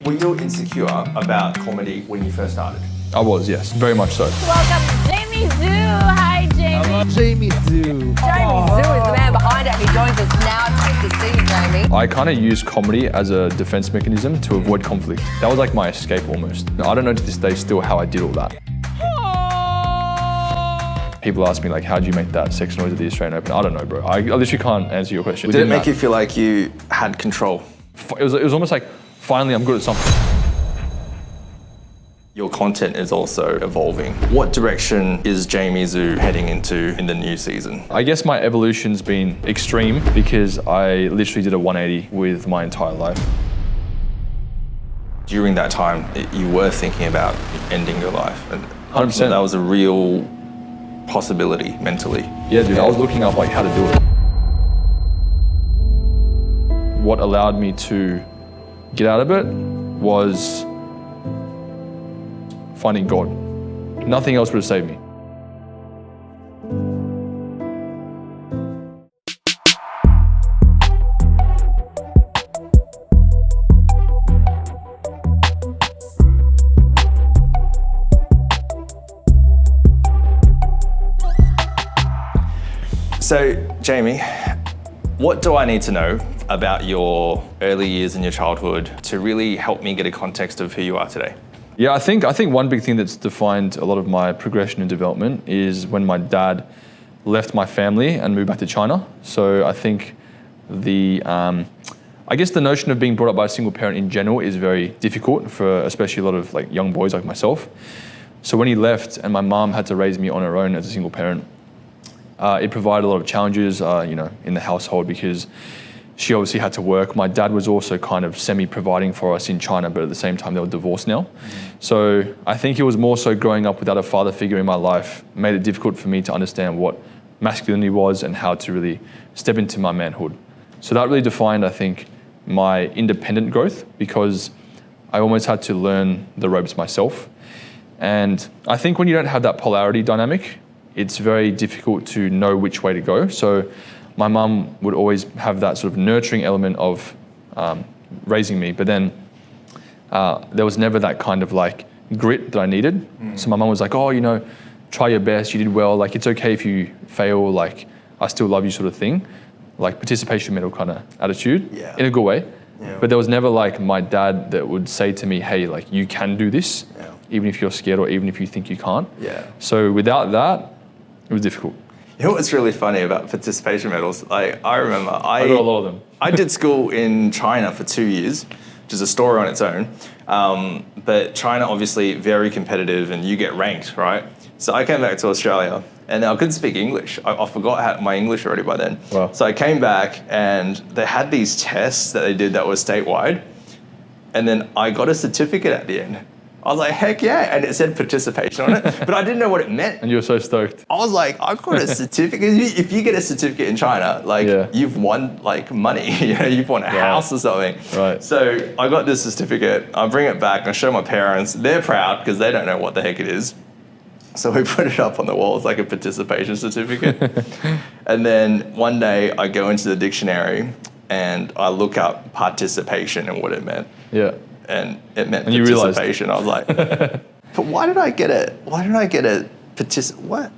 Were you insecure about comedy when you first started? I was, yes, very much so. Welcome, Jamie Zhu. Hi, Jamie. Jamie Zhu. Jamie Zhu is the man behind it. He joins us now. It's good to see you, Jamie. I kind of use comedy as a defense mechanism to avoid conflict. That was like my escape almost. I don't know to this day still how I did all that. People ask me like, how do you make that sex noise at the Australian Open? I don't know, bro. I literally can't answer your question. Did it make you feel like you had control? It was almost like, finally I'm good at something. Your content is also evolving. What direction is Jamie Zhu heading into in the new season? I guess my evolution's been extreme because I literally did a 180 with my entire life. During that time, you were thinking about ending your life. And 100%. That was a real possibility mentally. Yeah, dude, I was looking up like how to do it. What allowed me to get out of it was finding God. Nothing else would have saved me. So, Jamie, what do I need to know about your early years in your childhood to really help me get a context of who you are today? Yeah, I think one big thing that's defined a lot of my progression and development is when my dad left my family and moved back to China. So I think I guess the notion of being brought up by a single parent in general is very difficult for especially a lot of like young boys like myself. So when he left and my mom had to raise me on her own as a single parent, it provided a lot of challenges, in the household because she obviously had to work. My dad was also kind of semi-providing for us in China, but at the same time they were divorced now. So I think it was more so growing up without a father figure in my life made it difficult for me to understand what masculinity was and how to really step into my manhood. So that really defined, I think, my independent growth because I almost had to learn the ropes myself. And I think when you don't have that polarity dynamic, it's very difficult to know which way to go. So my mum would always have that sort of nurturing element of raising me, but then there was never that kind of like grit that I needed. So my mum was like, oh, try your best, you did well, like it's okay if you fail, like I still love you sort of thing. Like participation medal kind of attitude in a good way. Yeah. But there was never like my dad that would say to me, hey, like you can do this, even if you're scared or even if you think you can't. Yeah. So without that, it was difficult. You know what's really funny about participation medals? Like I remember I got a lot of them. I did school in China for 2 years, which is a story on its own. But China obviously very competitive and you get ranked, right? So I came back to Australia and I couldn't speak English. I forgot my English already by then. Wow. So I came back and they had these tests that they did that was statewide. And then I got a certificate at the end. I was like, heck yeah. And it said participation on it, but I didn't know what it meant. And you were so stoked. I was like, I've got a certificate. If you get a certificate in China, you've won like money, you've won a house or something. Right. So I got this certificate, I bring it back, I show my parents, they're proud because they don't know what the heck it is. So we put it up on the wall as like a participation certificate. And then one day I go into the dictionary and I look up participation and what it meant. Yeah. And it meant and participation. I was like, but why did I get it? What?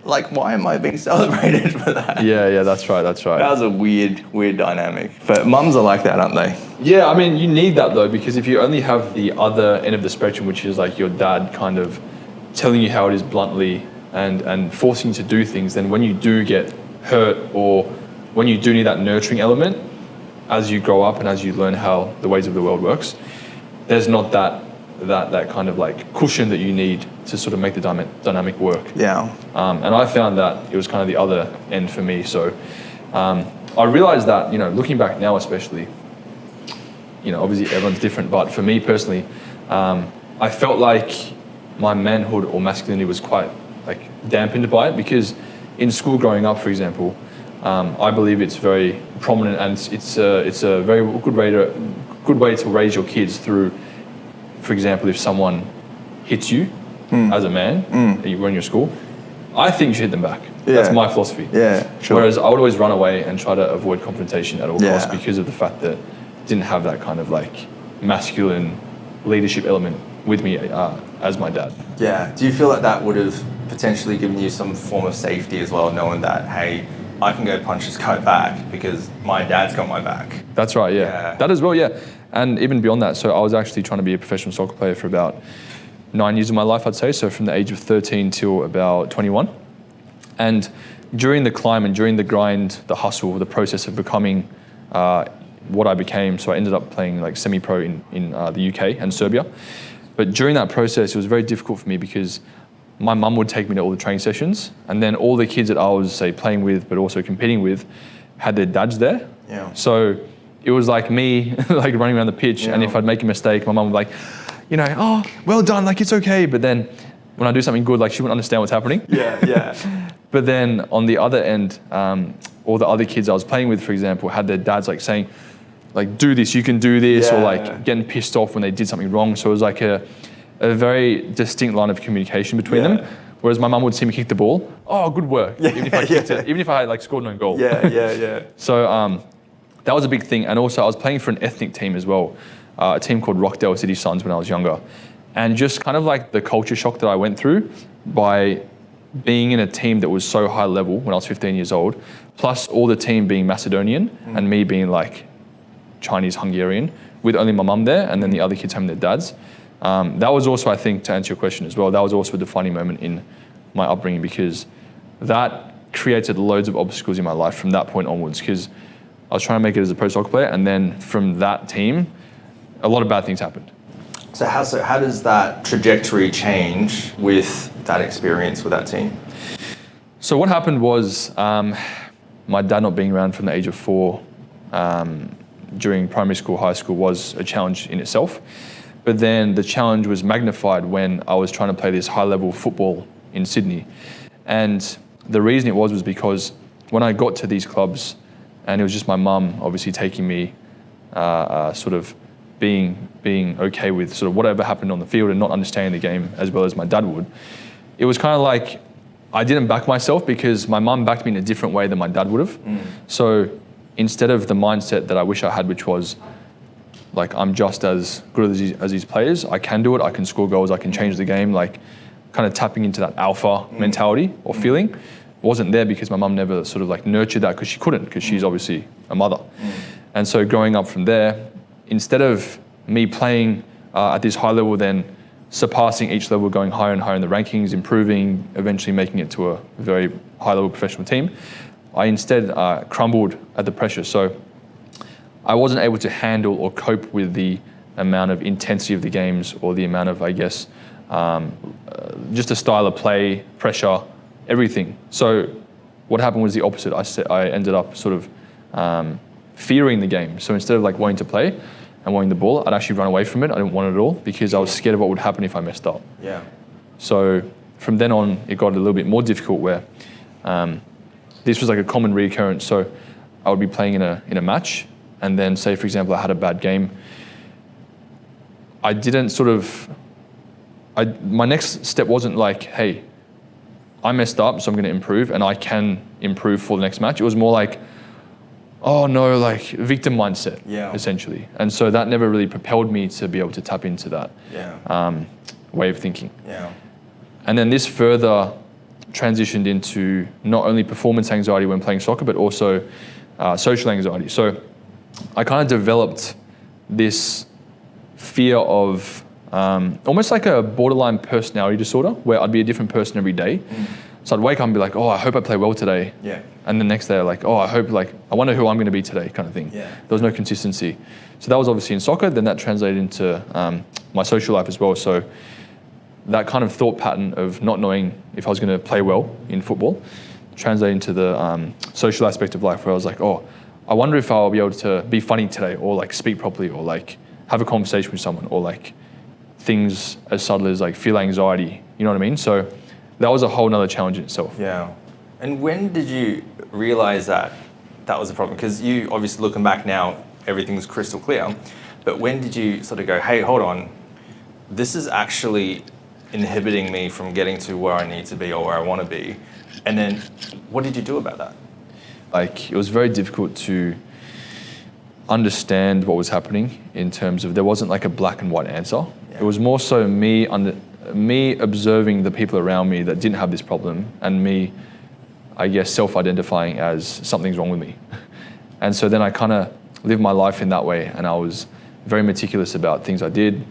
Like, why am I being celebrated for that? Yeah, that's right. That was a weird dynamic. But mums are like that, aren't they? Yeah, I mean, you need that though, because if you only have the other end of the spectrum, which is like your dad kind of telling you how it is bluntly and forcing you to do things, then when you do get hurt or when you do need that nurturing element, as you grow up and as you learn how the ways of the world works, there's not that kind of like cushion that you need to sort of make the dynamic work. Yeah. And I found that it was kind of the other end for me. So I realized that, looking back now especially, obviously everyone's different, but for me personally, I felt like my manhood or masculinity was quite like dampened by it because in school growing up, for example, I believe it's very prominent and it's a very good way to raise your kids through. For example, if someone hits you as a man when you're in your school, I think you should hit them back. Yeah. That's my philosophy. Yeah, sure. Whereas I would always run away and try to avoid confrontation at all costs because of the fact that it didn't have that kind of like masculine leadership element with me as my dad. Yeah. Do you feel like that would have potentially given you some form of safety as well, knowing that, hey, I can go punch this guy back because my dad's got my back? That's right, yeah. That as well, yeah. And even beyond that, so I was actually trying to be a professional soccer player for about 9 years of my life, I'd say. So from the age of 13 till about 21. And during the climb and during the grind, the hustle, the process of becoming what I became, so I ended up playing like semi-pro in the UK and Serbia. But during that process, it was very difficult for me because my mum would take me to all the training sessions, and then all the kids that I was, say, playing with, but also competing with, had their dads there. Yeah. So it was like me, like running around the pitch, and if I'd make a mistake, my mum would be like, you know, oh, well done, like it's okay. But then when I do something good, like she wouldn't understand what's happening. Yeah. But then on the other end, all the other kids I was playing with, for example, had their dads like saying, like, do this, you can do this, or like getting pissed off when they did something wrong. So it was like a very distinct line of communication between them. Whereas my mum would see me kick the ball, oh, good work. Even if I kicked it, even if I had like scored no goal. So that was a big thing. And also I was playing for an ethnic team as well, a team called Rockdale City Suns when I was younger. And just kind of like the culture shock that I went through by being in a team that was so high level when I was 15 years old, plus all the team being Macedonian and me being like Chinese Hungarian with only my mum there and then the other kids having their dads. That was also, I think, to answer your question as well, that was also a defining moment in my upbringing because that created loads of obstacles in my life from that point onwards because I was trying to make it as a pro soccer player and then from that team, a lot of bad things happened. So how does that trajectory change with that experience with that team? So what happened was my dad not being around from the age of 4 during primary school, high school was a challenge in itself. But then the challenge was magnified when I was trying to play this high-level football in Sydney. And the reason it was because when I got to these clubs, and it was just my mum obviously taking me sort of being okay with sort of whatever happened on the field and not understanding the game as well as my dad would, it was kind of like I didn't back myself because my mum backed me in a different way than my dad would have. So instead of the mindset that I wish I had, which was like I'm just as good as these players, I can do it, I can score goals, I can change the game, like kind of tapping into that alpha mentality or feeling wasn't there because my mum never sort of like nurtured that because she couldn't, because she's obviously a mother. And so growing up from there, instead of me playing at this high level, then surpassing each level, going higher and higher in the rankings, improving, eventually making it to a very high level professional team, I instead crumbled at the pressure. So I wasn't able to handle or cope with the amount of intensity of the games or the amount of, I guess, just a style of play, pressure, everything. So what happened was the opposite. I ended up sort of fearing the game. So instead of like wanting to play and wanting the ball, I'd actually run away from it. I didn't want it at all because I was scared of what would happen if I messed up. So from then on, it got a little bit more difficult where this was like a common reoccurrence. So I would be playing in a match, and then say, for example, I had a bad game. I didn't sort of, my next step wasn't like, hey, I messed up, so I'm going to improve, and I can improve for the next match. It was more like, oh no, like victim mindset, essentially. And so that never really propelled me to be able to tap into that way of thinking. And then this further transitioned into not only performance anxiety when playing soccer, but also social anxiety. So I kind of developed this fear of almost like a borderline personality disorder where I'd be a different person every day. So I'd wake up and be like, oh, I hope I play well today. And the next day, like, oh, I wonder who I'm going to be today kind of thing. There was no consistency. So that was obviously in soccer. Then that translated into my social life as well. So that kind of thought pattern of not knowing if I was going to play well in football translated into the social aspect of life where I was like, oh, I wonder if I'll be able to be funny today or like speak properly or like have a conversation with someone or like things as subtle as like feel anxiety, you know what I mean? So that was a whole nother challenge in itself. And when did you realize that was a problem? Because you obviously looking back now, everything's crystal clear, but when did you sort of go, hey, hold on, this is actually inhibiting me from getting to where I need to be or where I want to be? And then what did you do about that? Like, it was very difficult to understand what was happening in terms of there wasn't like a black and white answer. It was more so me observing the people around me that didn't have this problem, and me, I guess, self-identifying as something's wrong with me. And so then I kind of lived my life in that way, and I was very meticulous about things I did.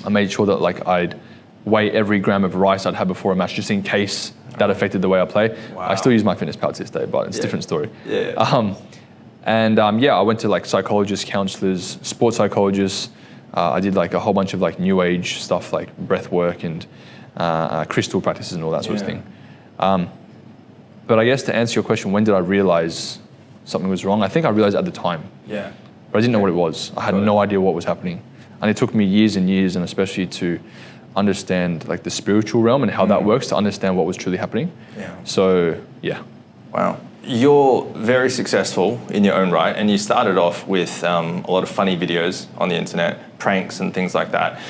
I made sure that like I'd weigh every gram of rice I'd had before a match, just in case that affected the way I play. Wow. I still use my fitness pal to this day, but it's a different story. Yeah. I went to like psychologists, counselors, sports psychologists. I did like a whole bunch of like new age stuff, like breath work and crystal practices and all that sort of thing. But I guess to answer your question, when did I realize something was wrong? I think I realized at the time. Yeah. But I didn't know what it was. I had no idea what was happening. And it took me years and years, and especially to understand like the spiritual realm and how that works, to understand what was truly happening. Yeah. So, yeah. Wow. You're very successful in your own right, and you started off with a lot of funny videos on the internet, pranks and things like that.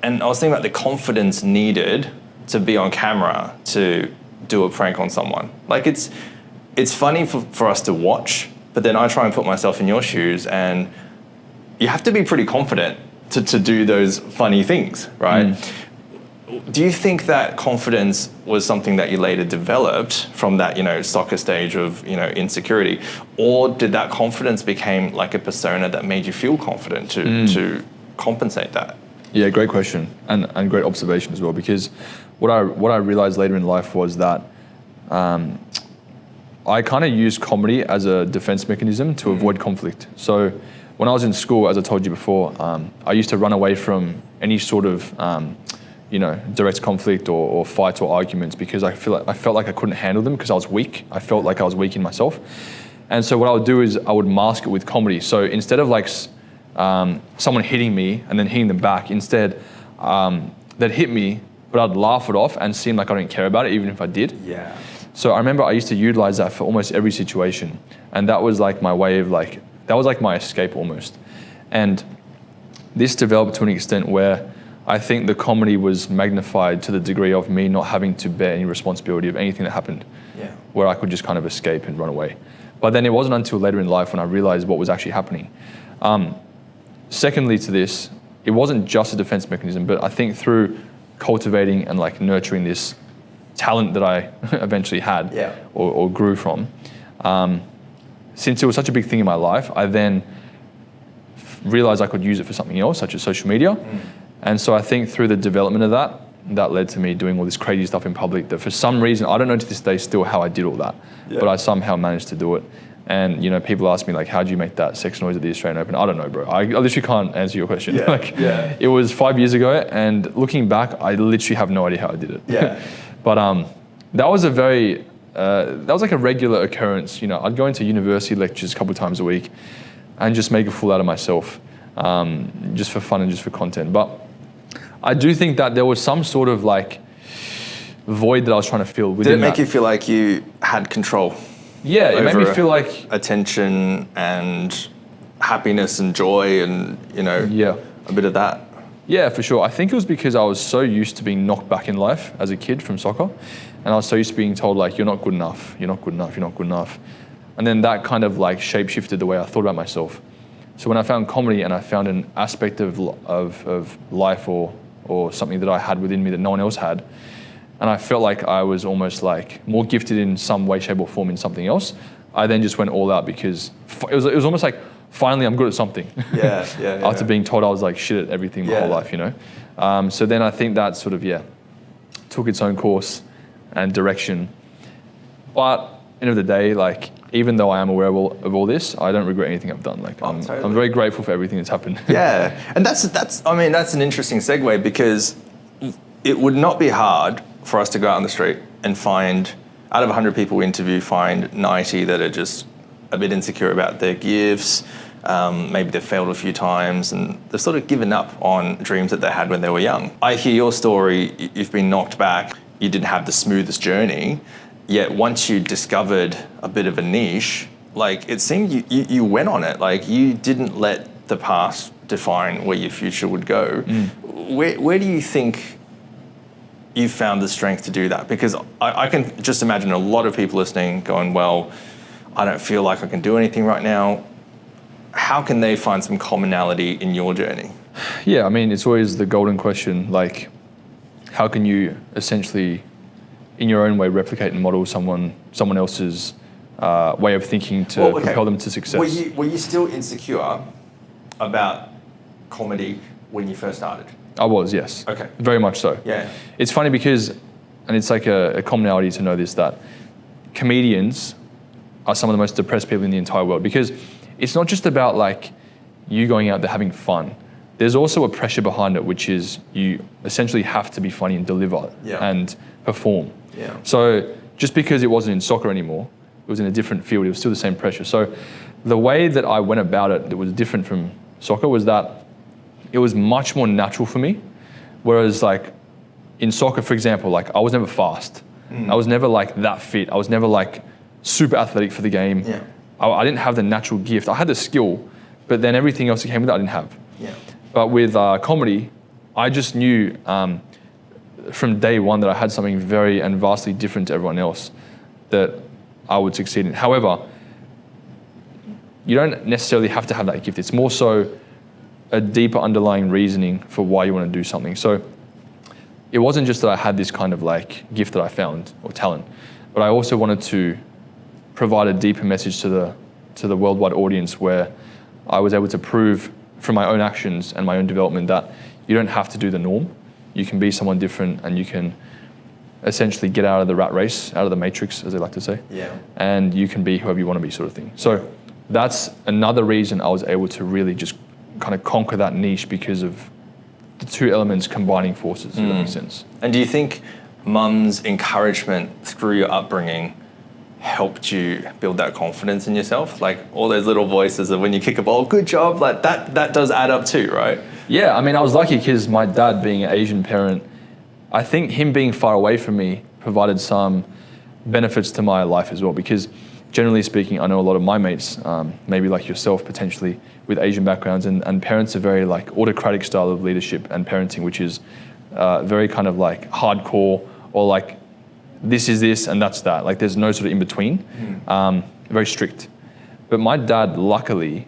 And I was thinking about the confidence needed to be on camera to do a prank on someone. Like it's funny for us to watch, but then I try and put myself in your shoes, and you have to be pretty confident to do those funny things, right? Do you think that confidence was something that you later developed from that, soccer stage of, insecurity? Or did that confidence become like a persona that made you feel confident to compensate that? Yeah, great question, and great observation as well, because what I realized later in life was that I kind of used comedy as a defense mechanism to avoid conflict. So when I was in school, as I told you before, I used to run away from any sort of direct conflict or fights or arguments, because I felt like I couldn't handle them because I was weak. I felt like I was weak in myself. And so what I would do is I would mask it with comedy. So instead of like someone hitting me and then hitting them back, instead they'd hit me, but I'd laugh it off and seem like I didn't care about it, even if I did. Yeah. So I remember I used to utilize that for almost every situation. And that was like my way of that was like my escape almost. And this developed to an extent where I think the comedy was magnified to the degree of me not having to bear any responsibility of anything that happened, where I could just kind of escape and run away. But then it wasn't until later in life when I realized what was actually happening. Secondly to this, it wasn't just a defense mechanism, but I think through cultivating and like nurturing this talent that I eventually had or grew from, since it was such a big thing in my life, I then realized I could use it for something else, such as social media. And so I think through the development of that led to me doing all this crazy stuff in public that for some reason, I don't know to this day still how I did all that, but I somehow managed to do it. And people ask me like, how do you make that sex noise at the Australian Open? I don't know, bro. I literally can't answer your question. It was 5 years ago, and looking back, I literally have no idea how I did it. But that was like a regular occurrence. I'd go into university lectures a couple of times a week and just make a fool out of myself, just for fun and just for content. But I do think that there was some sort of like void that I was trying to fill within. Did it make you feel like you had control? Yeah, it made me feel like attention and happiness and joy and, a bit of that. Yeah, for sure. I think it was because I was so used to being knocked back in life as a kid from soccer. And I was so used to being told like, you're not good enough, you're not good enough, you're not good enough. And then that kind of like shape-shifted the way I thought about myself. So when I found comedy and I found an aspect of life or something that I had within me that no one else had, and I felt like I was almost like more gifted in some way, shape or form in something else, I then just went all out because it was almost like, finally I'm good at something. After being told I was like shit at everything my whole life, So then I think that sort of, took its own course and direction. But at the end of the day, like, even though I am aware of all this, I don't regret anything I've done. Like, I'm very grateful for everything that's happened. And that's an interesting segue, because it would not be hard for us to go out on the street and find, out of 100 people we interview, find 90 that are just a bit insecure about their gifts. Maybe they've failed a few times and they've sort of given up on dreams that they had when they were young. I hear your story, you've been knocked back, you didn't have the smoothest journey, yet once you discovered a bit of a niche, like it seemed you went on it, like you didn't let the past define where your future would go. Where do you think you found the strength to do that? Because I can just imagine a lot of people listening going, well, I don't feel like I can do anything right now. how can they find some commonality in your journey? Yeah, I mean, it's always the golden question, like, how can you essentially, in your own way, replicate and model someone else's way of thinking to propel them to success? Were you still insecure about comedy when you first started? I was, yes. Okay. Very much so. Yeah. It's funny because, and it's like a commonality to know this, that comedians are some of the most depressed people in the entire world, because it's not just about like you going out there having fun. There's also a pressure behind it, which is you essentially have to be funny and deliver and perform. Yeah. So just because it wasn't in soccer anymore, it was in a different field, it was still the same pressure. So the way that I went about it that was different from soccer was that it was much more natural for me. Whereas like in soccer, for example, like I was never fast. I was never like that fit. I was never like super athletic for the game. Yeah. I didn't have the natural gift. I had the skill, but then everything else that came with it, I didn't have. Yeah. But with comedy, I just knew from day one that I had something very and vastly different to everyone else that I would succeed in. However, you don't necessarily have to have that gift. It's more so a deeper underlying reasoning for why you want to do something. So it wasn't just that I had this kind of like gift that I found or talent, but I also wanted to provide a deeper message to the worldwide audience, where I was able to prove from my own actions and my own development that you don't have to do the norm. You can be someone different, and you can essentially get out of the rat race, out of the matrix, as they like to say. Yeah. And you can be whoever you want to be, sort of thing. So that's another reason I was able to really just kind of conquer that niche, because of the two elements combining forces, if that makes sense. And do you think mum's encouragement through your upbringing helped you build that confidence in yourself? Like all those little voices of when you kick a ball, good job, like that does add up too, right? Yeah, I mean, I was lucky because my dad, being an Asian parent, I think him being far away from me provided some benefits to my life as well, because generally speaking, I know a lot of my mates, maybe like yourself potentially, with Asian backgrounds, and parents are very like autocratic style of leadership and parenting, which is very kind of like hardcore, or like this is this and that's that. Like there's no sort of in between. Very strict. But my dad, luckily,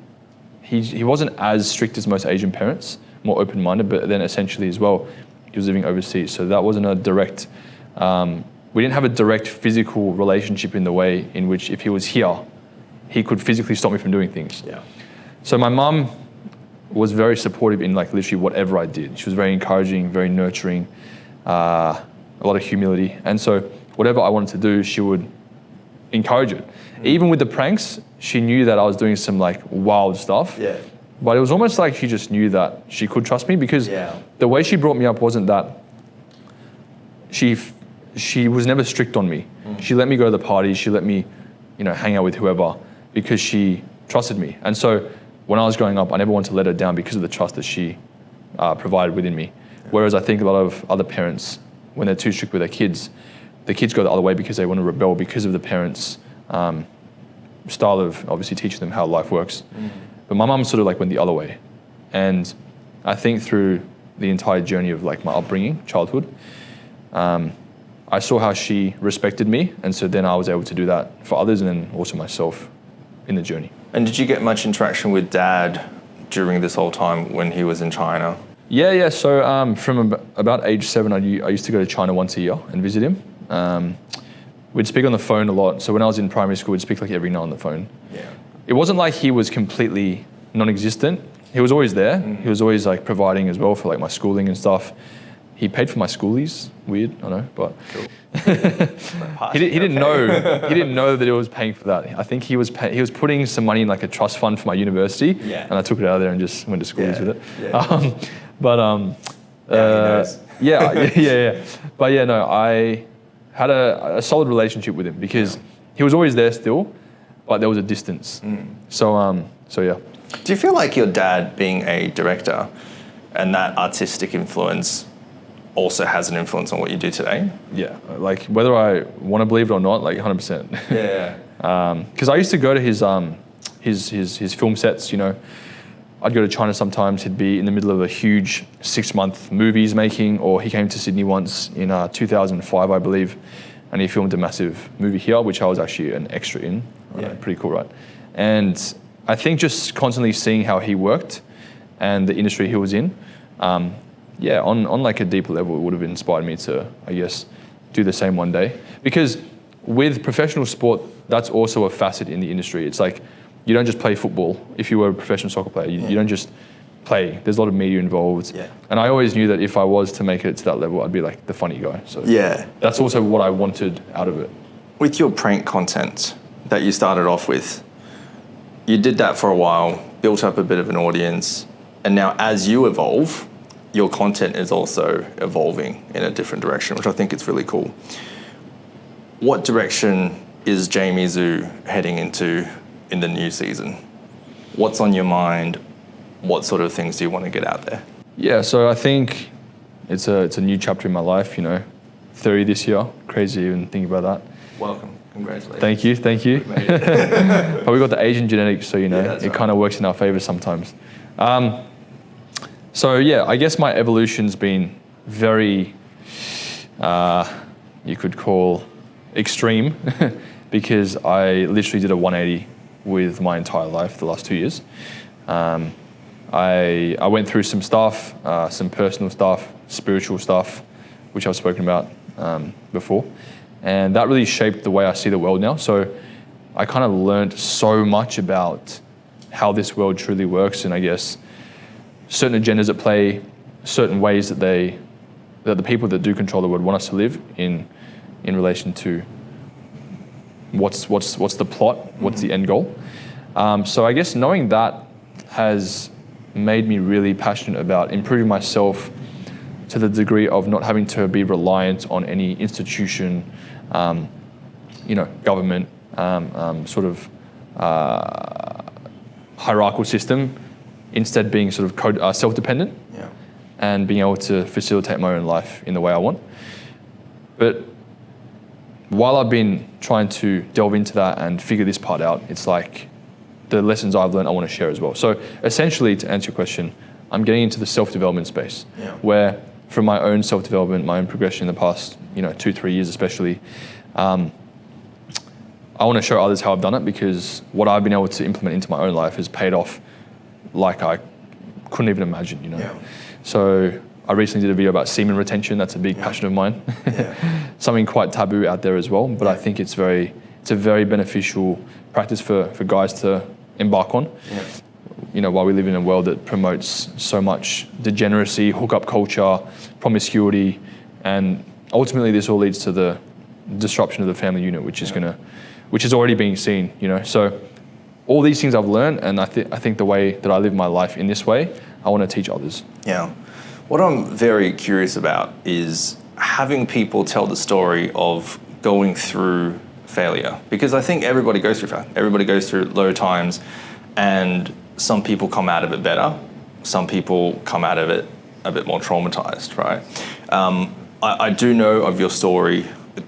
he wasn't as strict as most Asian parents, more open-minded, but then essentially as well, he was living overseas. So that wasn't a direct, we didn't have a direct physical relationship in the way in which if he was here, he could physically stop me from doing things. Yeah. So my mum was very supportive in like literally whatever I did. She was very encouraging, very nurturing, a lot of humility. And so whatever I wanted to do, she would encourage it. Even with the pranks, she knew that I was doing some like wild stuff. Yeah. But it was almost like she just knew that she could trust me, because the way she brought me up wasn't that she was never strict on me. She let me go to the parties. She let me, hang out with whoever, because she trusted me. And so when I was growing up, I never wanted to let her down because of the trust that she provided within me. Whereas I think a lot of other parents, when they're too strict with their kids, the kids go the other way because they want to rebel because of the parents' style of obviously teaching them how life works. But my mum sort of like went the other way. And I think through the entire journey of like my upbringing, childhood, I saw how she respected me. And so then I was able to do that for others, and then also myself in the journey. And did you get much interaction with Dad during this whole time when he was in China? Yeah. So from about age 7, I used to go to China once a year and visit him. We'd speak on the phone a lot. So when I was in primary school, we'd speak like every night on the phone. Yeah. It wasn't like he was completely non-existent. He was always there. He was always like providing as well for like my schooling and stuff. He paid for my schoolies. Weird, I know, but Cool. he didn't know. He didn't know that it was paying for that. I think he was putting some money in like a trust fund for my university, and I took it out of there and just went to schoolies with it. Yeah. Yeah. But yeah, no, I had a solid relationship with him because he was always there still, but there was a distance. So yeah. Do you feel like your dad, being a director and that artistic influence, also has an influence on what you do today? Yeah, like whether I want to believe it or not, like 100%. Yeah. Because I used to go to his film sets. I'd go to China sometimes. He'd be in the middle of a huge 6-month movie he's making, or he came to Sydney once in 2005, I believe, and he filmed a massive movie here, which I was actually an extra in. Pretty cool, right? And I think just constantly seeing how he worked and the industry he was in, on like a deeper level, it would have inspired me to, I guess, do the same one day. Because with professional sport, that's also a facet in the industry. It's like, you don't just play football. If you were a professional soccer player, you don't just play. There's a lot of media involved. Yeah. And I always knew that if I was to make it to that level, I'd be like the funny guy. So Yeah. that's also what I wanted out of it. With your prank content that you started off with, you did that for a while, built up a bit of an audience, and now as you evolve, your content is also evolving in a different direction, which I think is really cool. What direction is Jamie Zhu heading into in the new season? What's on your mind? What sort of things do you want to get out there? Yeah, so I think it's a new chapter in my life, 30 this year. Crazy to even think about that. Welcome. Congratulations. Thank you. But we got the Asian genetics, so it kind of works in our favor sometimes. So yeah, I guess my evolution's been very, you could call extreme, because I literally did a 180 with my entire life the last 2 years. I went through some stuff, some personal stuff, spiritual stuff, which I've spoken about before. And that really shaped the way I see the world now. So I kind of learned so much about how this world truly works, and I guess certain agendas at play, certain ways that the people that do control the world want us to live in relation to what's the plot, what's the end goal. So I guess knowing that has made me really passionate about improving myself to the degree of not having to be reliant on any institution, government, sort of hierarchical system, instead being sort of self-dependent, and being able to facilitate my own life in the way I want. But while I've been trying to delve into that and figure this part out, it's like the lessons I've learned I want to share as well. So essentially, to answer your question, I'm getting into the self-development space, where from my own self-development, my own progression in the past 2-3 years especially, I want to show others how I've done it, because what I've been able to implement into my own life has paid off like I couldn't even imagine, So I recently did a video about semen retention. That's a big passion of mine. Something quite taboo out there as well, but I think it's a very beneficial practice for guys to embark on. While we live in a world that promotes so much degeneracy, hookup culture, promiscuity, and ultimately this all leads to the disruption of the family unit, which is already being seen. So all these things I've learned, and I think the way that I live my life in this way, I want to teach others. Yeah. What I'm very curious about is having people tell the story of going through failure, because I think everybody goes through failure. Everybody goes through low times, and some people come out of it better. Some people come out of it a bit more traumatized, right? I do know of your story,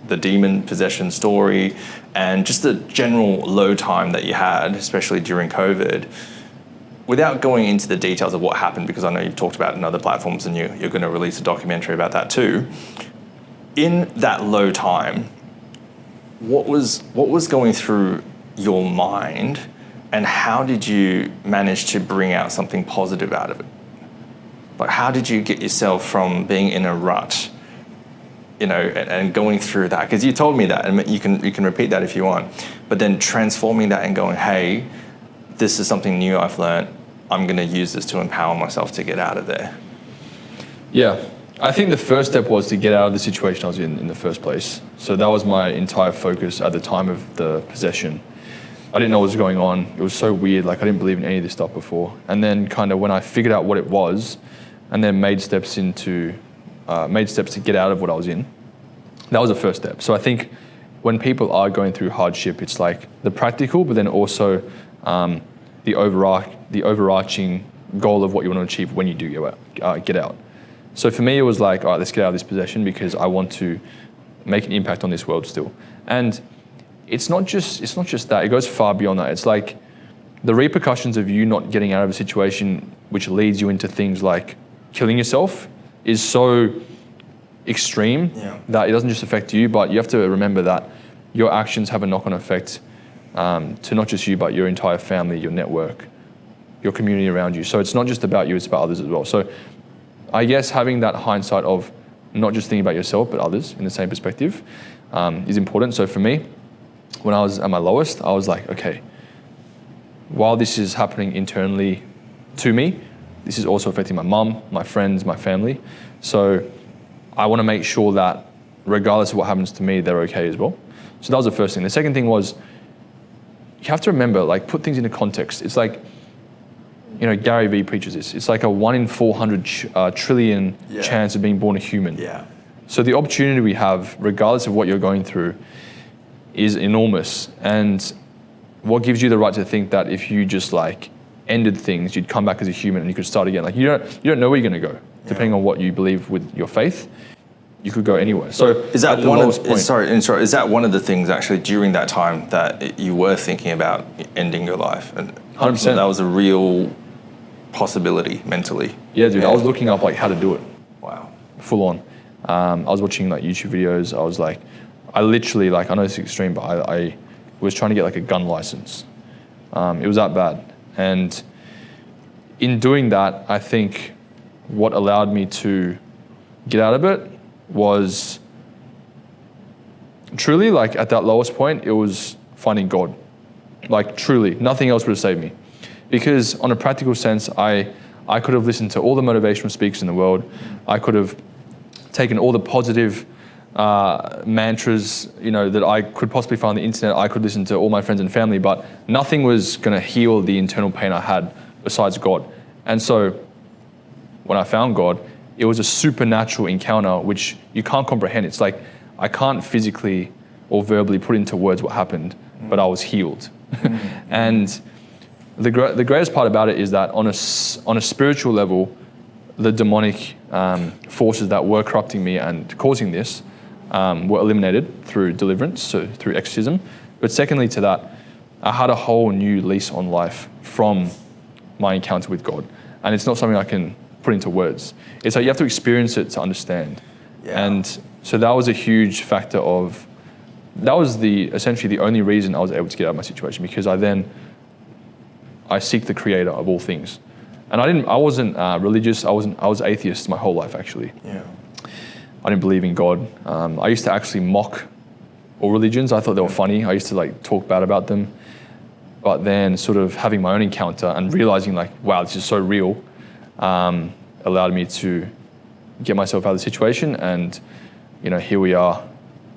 the demon possession story, and just the general low time that you had, especially during COVID. Without going into the details of what happened, because I know you've talked about it in other platforms and you're going to release a documentary about that too. In that low time, what was going through your mind, and how did you manage to bring out something positive out of it? Like, how did you get yourself from being in a rut, and going through that? Because you told me that, and you can repeat that if you want, but then transforming that and going, hey, this is something new I've learned. I'm going to use this to empower myself to get out of there. Yeah, I think the first step was to get out of the situation I was in the first place. So that was my entire focus at the time of the possession. I didn't know what was going on. It was so weird. Like, I didn't believe in any of this stuff before. And then kind of when I figured out what it was, and then made steps to get out of what I was in, that was the first step. So I think when people are going through hardship, it's like the practical, but then also the overarching goal of what you want to achieve when you do get out. So for me, it was like, all right, let's get out of this possession, because I want to make an impact on this world still. And it's not just that. It goes far beyond that. It's like the repercussions of you not getting out of a situation, which leads you into things like killing yourself, is so extreme that it doesn't just affect you, but you have to remember that your actions have a knock-on effect to not just you, but your entire family, your network, your community around you. So it's not just about you, it's about others as well. So I guess having that hindsight of not just thinking about yourself, but others in the same perspective is important. So for me, when I was at my lowest, I was like, okay, while this is happening internally to me, this is also affecting my mum, my friends, my family. So I want to make sure that regardless of what happens to me, they're okay as well. So that was the first thing. The second thing was, you have to remember, like, put things into context. It's like, you know, Gary Vee preaches this. It's like a 1 in 400 trillion chance of being born a human. Yeah. So the opportunity we have, regardless of what you're going through, is enormous. And what gives you the right to think that if you just like ended things, you'd come back as a human and you could start again? Like, you don't know where you're going to go, depending on what you believe with your faith. You could go anywhere. So is that is that one of the things actually during that time that you were thinking about ending your life? And 100%. That was a real possibility mentally. Yeah, dude. I was looking up like how to do it. Wow. Full on. I was watching like YouTube videos. I was like, I literally, like, I know it's extreme, but I was trying to get like a gun license. It was that bad. And in doing that, I think what allowed me to get out of it was truly, like, at that lowest point, it was finding God. Like, truly, nothing else would have saved me. Because on a practical sense, I could have listened to all the motivational speakers in the world. I could have taken all the positive mantras, you know, that I could possibly find on the internet. I could listen to all my friends and family, but nothing was going to heal the internal pain I had besides God. And so when I found God, it was a supernatural encounter which you can't comprehend. It's like, I can't physically or verbally put into words what happened, but I was healed. And the greatest part about it is that on a spiritual level, the demonic forces that were corrupting me and causing this were eliminated through deliverance, so through exorcism. But secondly to that, I had a whole new lease on life from my encounter with God. And it's not something I can put into words. It's like you have to experience it to understand. Yeah. And so that was a huge factor of, that was essentially the only reason I was able to get out of my situation, because I seek the creator of all things. And I wasn't religious. I was atheist my whole life, actually. Yeah. I didn't believe in God. I used to actually mock all religions. I thought they were funny. I used to like talk bad about them. But then sort of having my own encounter and realizing like, wow, this is so real, allowed me to get myself out of the situation. And, you know, here we are.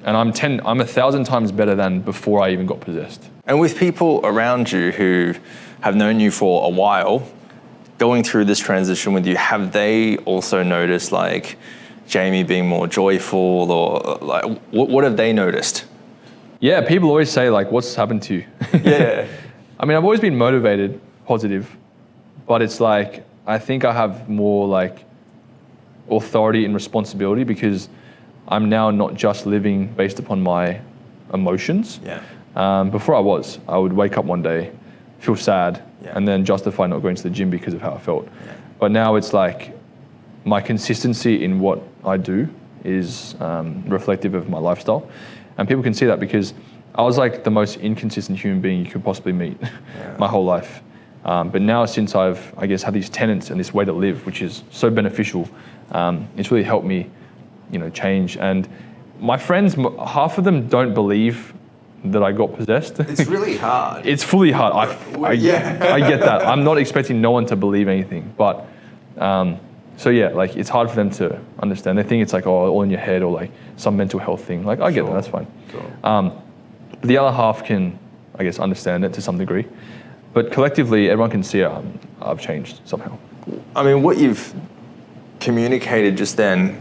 And I'm 1,000 times better than before I even got possessed. And with people around you who have known you for a while, going through this transition with you, have they also noticed like Jamie being more joyful, or like what have they noticed? Yeah, people always say like, what's happened to you? Yeah. I mean, I've always been motivated, positive, but it's like, I think I have more like authority and responsibility, because I'm now not just living based upon my emotions. Yeah. Before I would wake up one day, feel sad, and then justify not going to the gym because of how I felt. Yeah. But now it's like my consistency in what I do is reflective of my lifestyle. And people can see that, because I was like the most inconsistent human being you could possibly meet my whole life. But now, since I've, I guess, had these tenets and this way to live, which is so beneficial, it's really helped me, you know, change. And my friends, half of them don't believe that I got possessed. It's really hard. It's fully hard. I get that. I'm not expecting no one to believe anything, but so yeah, like it's hard for them to understand. They think it's like, oh, all in your head, or like some mental health thing. Like I get that, that's fine. Sure. The other half can, I guess, understand it to some degree, but collectively, everyone can see I've changed somehow. I mean, what you've communicated just then,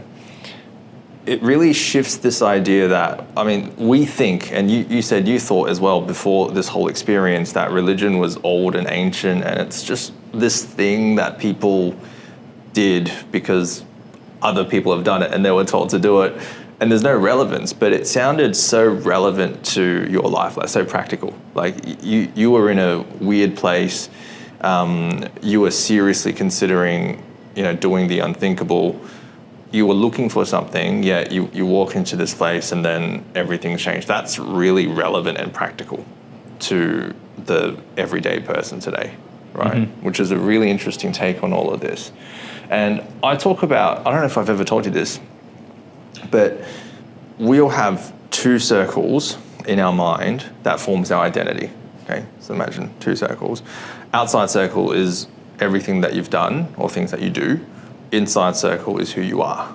it really shifts this idea that, I mean, we think, and you said you thought as well before this whole experience, that religion was old and ancient, and it's just this thing that people did because other people have done it and they were told to do it, and there's no relevance. But it sounded so relevant to your life, like so practical. Like you were in a weird place, you were seriously considering, you know, doing the unthinkable. You were looking for something, yet you walk into this place and then everything's changed. That's really relevant and practical to the everyday person today, right? Which is a really interesting take on all of this. And I talk about, I don't know if I've ever told you this, but we all have two circles in our mind that forms our identity. Okay, so imagine two circles. Outside circle is everything that you've done or things that you do. Inside circle is who you are.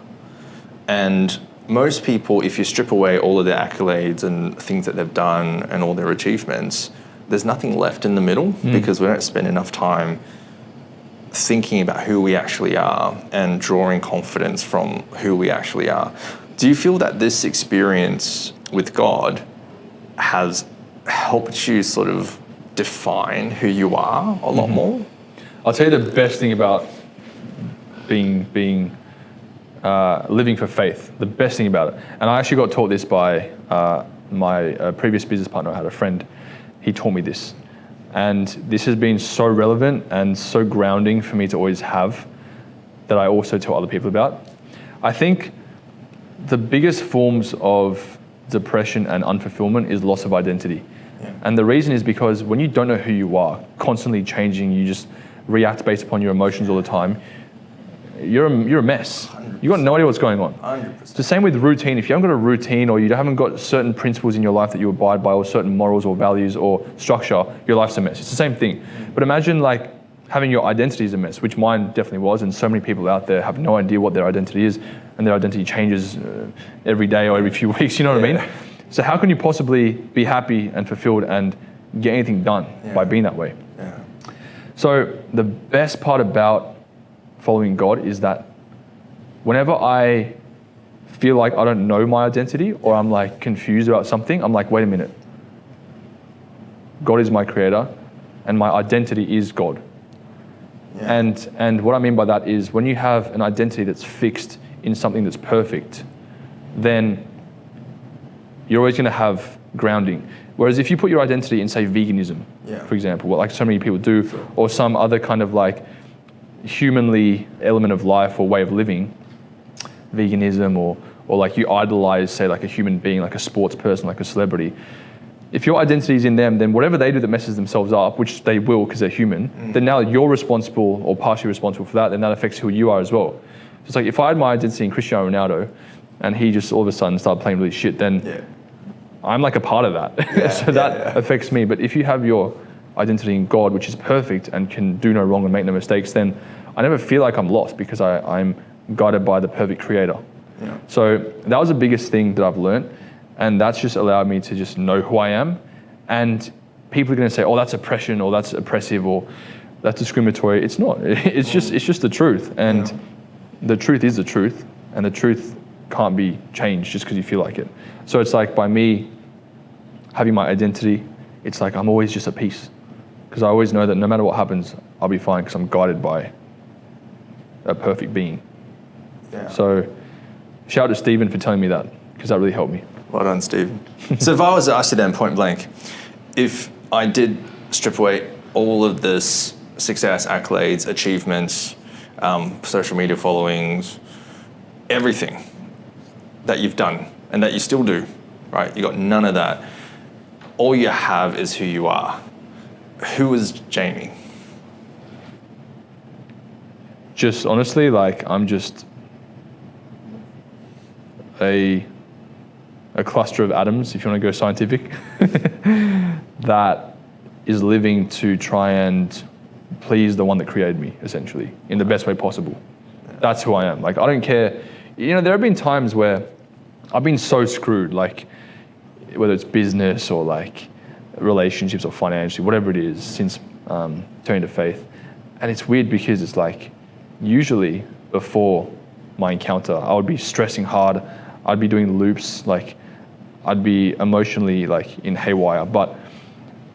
And most people, if you strip away all of their accolades and things that they've done and all their achievements, there's nothing left in the middle because we don't spend enough time thinking about who we actually are and drawing confidence from who we actually are. Do you feel that this experience with God has helped you sort of define who you are a lot more? I'll tell you the best thing about living for faith. The best thing about it, and I actually got taught this by my previous business partner. I had a friend. He taught me this, and this has been so relevant and so grounding for me to always have, that I also tell other people about. I think the biggest forms of depression and unfulfillment is loss of identity. Yeah. And the reason is because when you don't know who you are, constantly changing, you just react based upon your emotions all the time, you're a mess. 100%. You've got no idea what's going on. 100%. It's the same with routine. If you haven't got a routine, or you haven't got certain principles in your life that you abide by, or certain morals or values or structure, your life's a mess. It's the same thing. But imagine like having your identity is a mess, which mine definitely was, and so many people out there have no idea what their identity is, and their identity changes every day or every few weeks, you know what I mean? So how can you possibly be happy and fulfilled and get anything done by being that way? Yeah. So the best part about following God is that whenever I feel like I don't know my identity, or I'm like confused about something, I'm like, wait a minute. God is my creator and my identity is God. Yeah. And what I mean by that is when you have an identity that's fixed in something that's perfect, then you're always going to have grounding. Whereas if you put your identity in, say, veganism, for example, what like so many people do, or some other kind of like humanly element of life or way of living, veganism, or like you idolize, say, like a human being, like a sports person, like a celebrity. If your identity is in them, then whatever they do that messes themselves up, which they will because they're human, then now you're responsible or partially responsible for that, then that affects who you are as well. So it's like if I had my identity in Cristiano Ronaldo and he just all of a sudden started playing really shit, then I'm like a part of that. So that affects me. But if you have your identity in God, which is perfect and can do no wrong and make no mistakes, then I never feel like I'm lost because I'm guided by the perfect creator. Yeah. So that was the biggest thing that I've learned. And that's just allowed me to just know who I am. And people are going to say, oh, that's oppression, or that's oppressive, or that's discriminatory. It's not. It's just the truth. And the truth is the truth. And the truth can't be changed just because you feel like it. So it's like by me having my identity, it's like I'm always just at peace. Because I always know that no matter what happens, I'll be fine because I'm guided by a perfect being. Yeah. So shout out to Stephen for telling me that, because that really helped me. Well done, Stephen. So if I was to ask you then point blank, if I did strip away all of this success, accolades, achievements, social media followings, everything that you've done and that you still do, right? You got none of that. All you have is who you are. Who is Jamie? Just honestly, like I'm just a cluster of atoms, if you want to go scientific, that is living to try and please the one that created me, essentially, in the best way possible. That's who I am. Like, I don't care. You know, there have been times where I've been so screwed, like, whether it's business or like relationships or financially, whatever it is, since turning to faith. And it's weird because it's like, usually before my encounter, I would be stressing hard. I'd be doing loops, like, I'd be emotionally like in haywire. But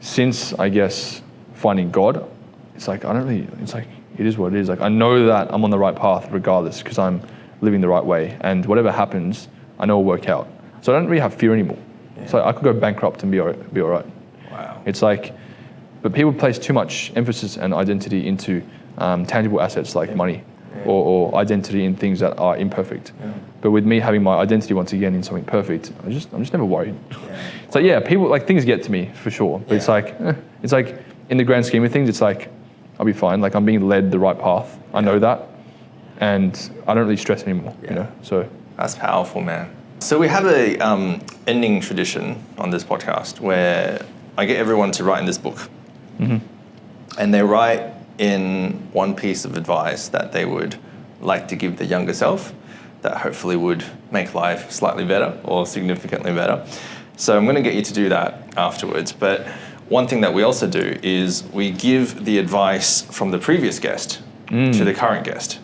since, I guess, finding God, it's like, it's like, it is what it is. Like, I know that I'm on the right path regardless because I'm living the right way. And whatever happens, I know it'll work out. So I don't really have fear anymore. Yeah. So I could go bankrupt and be all right. Wow. It's like, but people place too much emphasis and identity into tangible assets like money. or identity in things that are imperfect. But with me having my identity once again in something perfect, I'm just never worried. It's like, yeah, people, like, things get to me for sure, but it's like in the grand scheme of things, it's like, I'll be fine. Like, I'm being led the right path. I know that, and I don't really stress anymore, you know, so. That's powerful, man. So we have a ending tradition on this podcast where I get everyone to write in this book. And they write in one piece of advice that they would like to give the younger self that hopefully would make life slightly better or significantly better. So I'm going to get you to do that afterwards. But one thing that we also do is we give the advice from the previous guest to the current guest.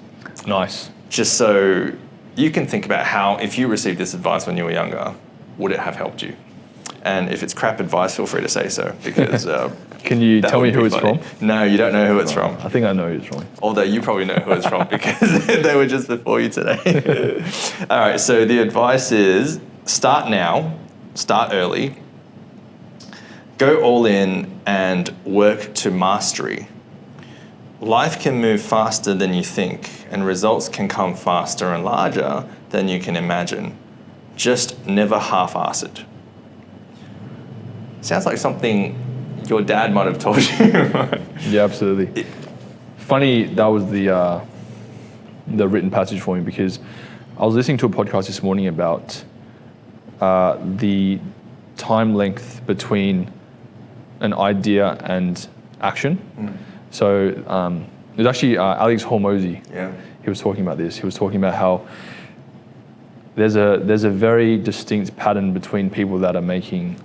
Nice. Just so you can think about how, if you received this advice when you were younger, would it have helped you? And if it's crap advice, feel free to say so, because can you tell me who it's from? No, you don't know who it's from. I think I know who it's from. Although you probably know who it's from because they were just before you today. All right, so the advice is start now, start early, go all in and work to mastery. Life can move faster than you think, and results can come faster and larger than you can imagine. Just never half-ass it. Sounds like something your dad might have told you. Yeah, absolutely. Funny, that was the written passage for me, because I was listening to a podcast this morning about the time length between an idea and action. So it was actually Alex Hormozy. Yeah. He was talking about this. He was talking about how there's a very distinct pattern between people that are making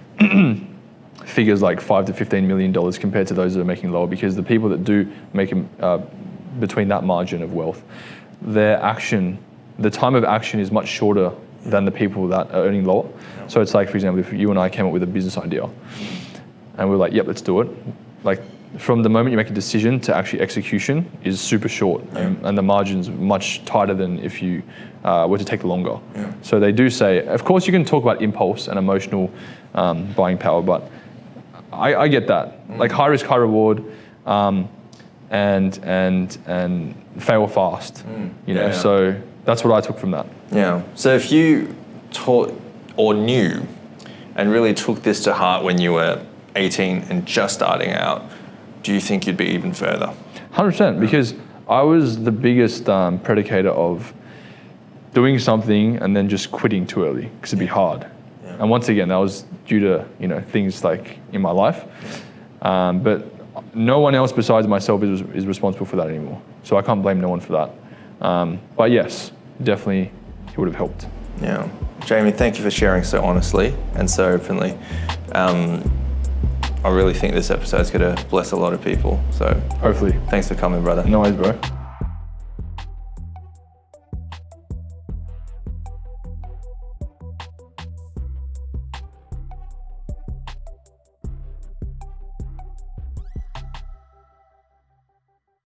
figures like $5 to $15 million compared to those that are making lower, because the people that do make between that margin of wealth, their action, the time of action is much shorter than the people that are earning lower. Yeah. So it's like, for example, if you and I came up with a business idea and we're like, yep, let's do it. Like, from the moment you make a decision to actually execution is super short, and the margin's much tighter than if you were to take longer. Yeah. So they do say, of course you can talk about impulse and emotional buying power, but I get that. Like, high risk, high reward, and fail fast. You know, so that's what I took from that. Yeah. So if you taught or knew and really took this to heart when you were 18 and just starting out, do you think you'd be even further? 100%, because I was the biggest predicator of doing something and then just quitting too early because it'd be hard. Yeah. And once again, that was due to, you know, things like in my life. But no one else besides myself is responsible for that anymore. So I can't blame no one for that. But yes, definitely it would have helped. Yeah. Jamie, thank you for sharing so honestly and so openly. I really think this episode's going to bless a lot of people. So hopefully. Thanks for coming, brother. No worries, bro.